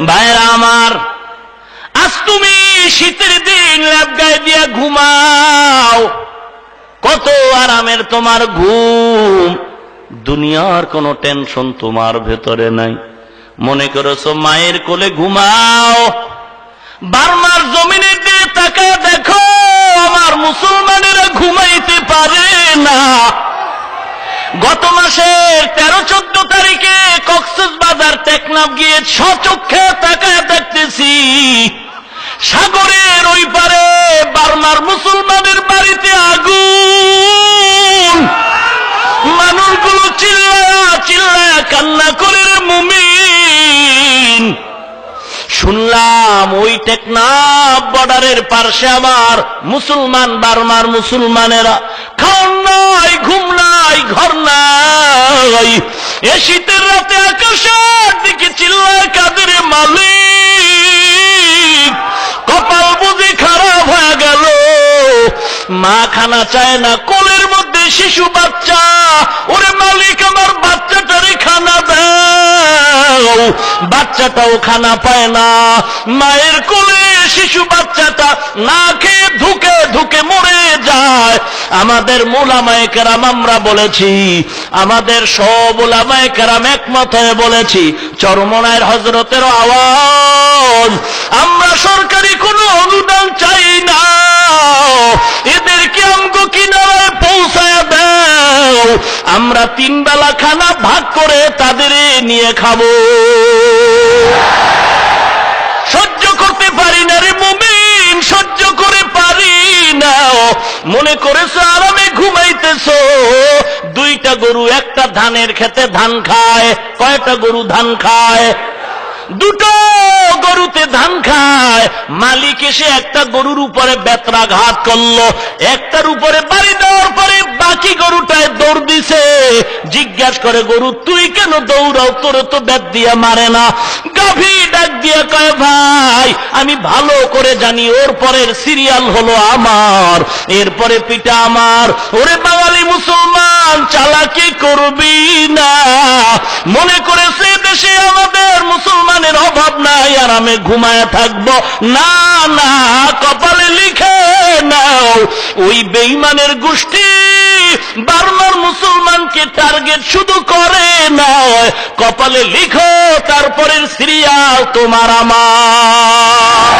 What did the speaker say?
ভাইরা আমার, আজ তুমি শীতের দিন ল্যাপ গায়ে দিয়া ঘুমাও, কত আরামের তোমার ঘুম, দুনিয়ার কোনো টেনশন তোমার ভেতরে নাই। মনে করেছো মায়ের কোলে ঘুমাও, বার্মার জমিনের দিকে তাকায় দেখো, আমার মুসলমানেরা ঘুমাইতে পারে না। গত মাসের 13-14 তারিখে কক্সবাজার টেকনাফ গিয়ে সচক্ষে তাকায় দেখতেছি, সাগরের ওই পারে বার্মার মুসলমানের বাড়িতে আগুন, মানুষগুলো চিল্লায়া চিল্লায়া কান্না করে রে মুমিন। শুনলাম ওই টেকনাফ বর্ডারের পাশে আমার মুসলমান, বার্মার মুসলমানেরা খাওয়ার নাই, ঘুম নাই, ঘর নাই, এ শীতের রাতে আকাশের দিকে চিল্লায় কাদের মালিক, কপাল বুঝি খারাপ হয়ে গেল। মা খানা চায় না, কোলের মধ্যে শিশু বাচ্চা, ওরে মালিক আমার বাচ্চাটারে খানা দাও, বাচ্চাটাও খানা পায় না। মায়ের কোলে শিশু বাচ্চাটা না খেয়ে ধুকে ধুকে মরে যায়। আমাদের উলামায়ে কেরাম আমরা বলেছি, আমাদের সব উলামায়ে কেরাম একমত হয়ে বলেছি, চরমনায়ের হযরতের আওয়াজ, আমরা সরকারি কোনো অনুদান চাই না, এদেরকে আমগো কিনারায় পৌঁছায় দাও, আমরা 3 বেলা খানা ভাগ করে তাদের নিয়ে খাবো। সহ্য করতে পারি না রে মুমিন, সহ্য করে পারি না। মনে করেছো আরামে ঘুমাইতেছো, 2টা গরু একটা ধানের খেতে ধান খায়। কয়টা গরু ধান খায়? 2টো গরুতে ধান খায়। মালিক এসে একটা গরুর উপরে বেত্রাঘাত করলো, একটার উপরে বাড়ি দেওয়ার পরে বাকি গরুটায় দৌড় দিছে। জিজ্ঞাসা করে, গরু তুই কেন দৌড়াও, তোর তো বেত দিয়া মারে না? গাভী ডাক দিয়া কয়, ভাই আমি ভালো করে জানি ওর পরের সিরিয়াল হলো আমার, এরপরে পিতা আমার। ওরে বাঙালি মুসলমান, চালাকি করবি না। মনে করেছে দেশে আমাদের মুসলমানের অভাব নাই, আরামে ঘুমায় থাকবো। না না, কপালে লিখে নাও, ওই বেঈমানের গোষ্ঠী বার্মার মুসলমানকে টার্গেট শুধু করে নয়, কপালে লিখো তারপরের সিরিয়াল তোমার আমার।